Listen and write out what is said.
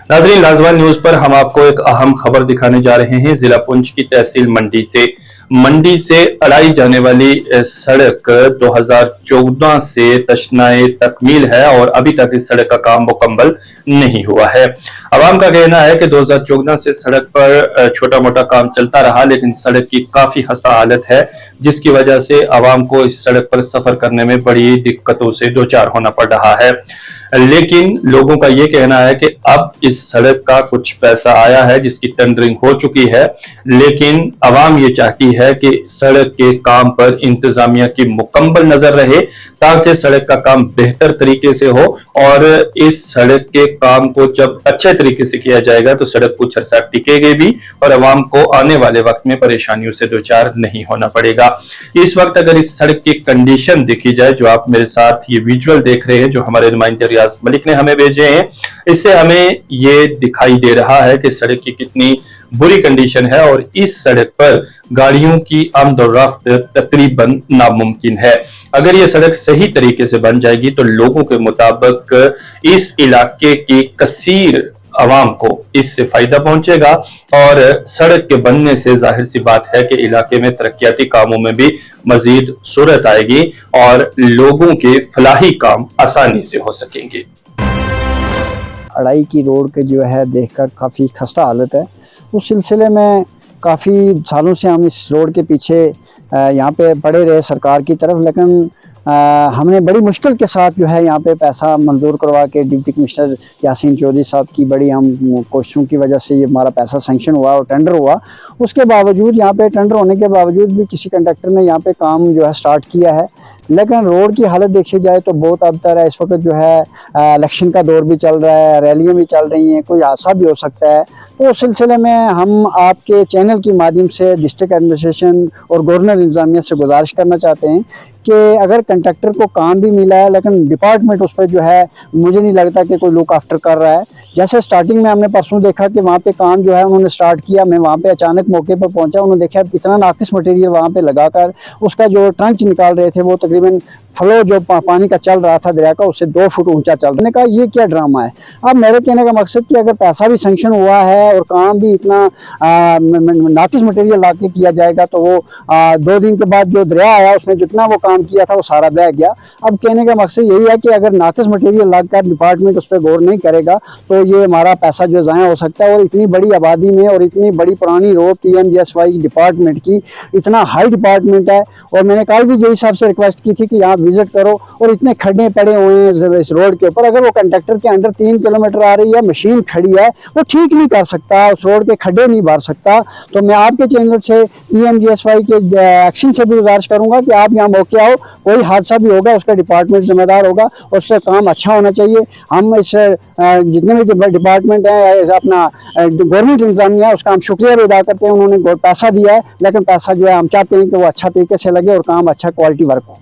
नाजरीन, लाजवाब न्यूज पर हम आपको एक अहम खबर दिखाने जा रहे हैं। जिला पुंछ की तहसील मंडी से अड़ाई जाने वाली सड़क 2014 से तशनाए तकमील है और अभी तक इस सड़क का काम मुकम्मल नहीं हुआ है। अवाम का कहना है कि 2014 से सड़क पर छोटा मोटा काम चलता रहा, लेकिन सड़क की काफी खस्ता हालत है, जिसकी वजह से अवाम को इस सड़क पर सफर करने में बड़ी दिक्कतों से दो चार होना पड़ रहा है। लेकिन लोगों का यह कहना है कि अब इस सड़क का कुछ पैसा आया है, जिसकी टेंडरिंग हो चुकी है, लेकिन अवाम ये चाहती है कि सड़क के काम पर इंतजामिया की मुकम्मल नजर रहे, ताकि सड़क का काम बेहतर तरीके से हो। और इस सड़क के काम को जब अच्छे तरीके से किया जाएगा तो सड़क कुछ अर्सा टिकेगी भी और अवाम को आने वाले वक्त में परेशानियों से दो चार नहीं होना पड़ेगा। इस वक्त अगर इस सड़क की कंडीशन देखी जाए, जो आप मेरे साथ ये विजुअल देख रहे हैं, जो हमारे नुमाइंदे रियाज मलिक ने हमें भेजे हैं, इससे हमें ये दिखाई दे रहा है कि सड़क की कितनी बुरी कंडीशन है और इस सड़क पर गाड़ियों की आमद-ओ-रफ्त तकरीबन नामुमकिन है। अगर ये सड़क सही तरीके से बन जाएगी तो लोगों के मुताबिक इस इलाके की कसीर अवाम को इससे फायदा पहुंचेगा और सड़क के बनने से जाहिर सी बात है कि इलाके में तरक्याती कामों में भी मजीद सूरत आएगी और लोगों के फलाही काम आसानी से हो सकेंगे। अड़ाई की रोड के जो है देखकर काफ़ी खस्ता हालत है। उस सिलसिले में काफ़ी सालों से हम इस रोड के पीछे यहाँ पे पड़े रहे सरकार की तरफ, लेकिन हमने बड़ी मुश्किल के साथ जो है यहाँ पे पैसा मंजूर करवा के डिप्टी कमिश्नर यासीन चौधरी साहब की बड़ी हम कोशिशों की वजह से ये हमारा पैसा सेंक्शन हुआ और टेंडर हुआ। उसके बावजूद यहाँ पे टेंडर होने के बावजूद भी किसी कंडक्टर ने यहाँ पे काम जो है स्टार्ट किया है, लेकिन रोड की हालत देखी जाए तो बहुत अबतर है। इस वक्त जो है इलेक्शन का दौर भी चल रहा है, रैलियाँ भी चल रही हैं, कोई हादसा भी हो सकता है। तो उस सिलसिले में हम आपके चैनल के माध्यम से डिस्ट्रिक्ट एडमिनिस्ट्रेशन और गवर्नर इंतजामिया से गुजारिश करना चाहते हैं कि अगर कंडक्टर को काम भी मिला है लेकिन डिपार्टमेंट उस पर जो है मुझे नहीं लगता कि कोई लुक आफ्टर कर रहा है। जैसे स्टार्टिंग में हमने परसों देखा कि वहाँ पे काम जो है उन्होंने स्टार्ट किया, मैं वहाँ पे अचानक मौके पर पहुँचा, उन्होंने देखा इतना नाकिस मटेरियल वहाँ पे लगाकर उसका जो ट्रंच निकाल रहे थे वो तकरीबन फ्लो जो पानी का चल रहा था दरिया का उससे 2 फुट ऊंचा चल रहा। मैंने कहा ये क्या ड्रामा है। अब मेरे कहने का मकसद कि अगर पैसा भी सेंक्शन हुआ है और काम भी इतना नाकिस मटेरियल ला के किया जाएगा तो वो 2 दिन के बाद जो दरिया आया उसमें जितना वो काम किया था वो सारा बह गया। अब कहने का मकसद यही है कि अगर नाकिस मटेरियल लाकर डिपार्टमेंट उस पर गौर नहीं करेगा तो ये हमारा पैसा जो ज़ाया हो सकता है। और इतनी बड़ी आबादी में और इतनी बड़ी पुरानी रोड PMGSY डिपार्टमेंट की इतना हाई डिपार्टमेंट है, और मैंने कल भी जई साहब से रिक्वेस्ट की थी कि यहाँ विजिट करो, और इतने खड्डे पड़े हुए हैं इस रोड के ऊपर। अगर वो कंडक्टर के अंडर 3 किलोमीटर आ रही है, मशीन खड़ी है, वो ठीक नहीं कर सकता, उस रोड के खड्डे नहीं भर सकता। तो मैं आपके चैनल से PMGSY के एक्शन से भी गुजारिश करूंगा कि आप यहाँ मौके आओ, कोई हादसा भी होगा उसका डिपार्टमेंट जिम्मेदार होगा और उसका काम अच्छा होना चाहिए। हम इस जितने भी डिपार्टमेंट हैं अपना गवर्नमेंट इंतजामिया उसका हम शुक्रिया भी अदा करते हैं, उन्होंने पैसा दिया है, लेकिन पैसा जो है हम चाहते हैं कि वो अच्छा तरीके से लगे और काम अच्छा क्वालिटी वर्क हो।